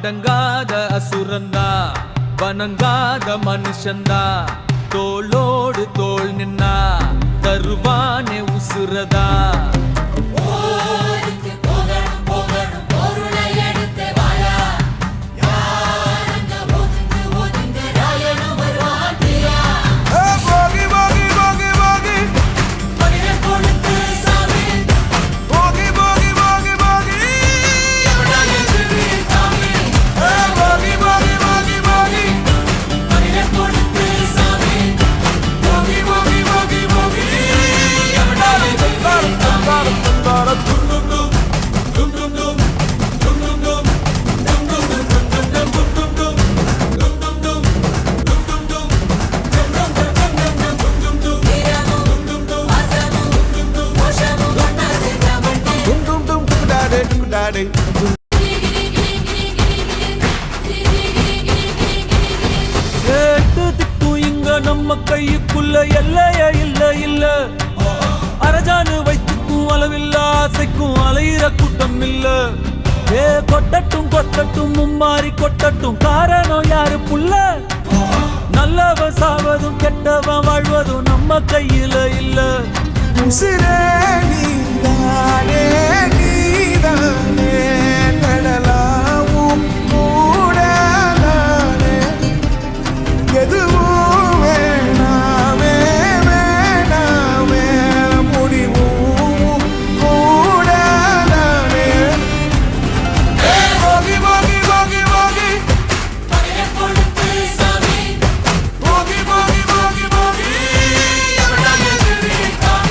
அடங்காத அசுரந்தா வணங்காத மனுஷந்தா தோளோடு தோள் நின்னா தருவானே உசுரதா நம்ம கைக்குள்ள எல்லைய இல்ல இல்ல அரஜானு வைத்துக்கும் அளவில்ல ஆசைக்கும் அலையிற கூட்டம் இல்ல ஏ கொட்டட்டும் கொட்டட்டும் மும்மாறி கொட்டட்டும் காரணம் யாரு புள்ள நல்லவன் சாவதும் கெட்டவன் வாழ்வதும் நம்ம கையில இல்ல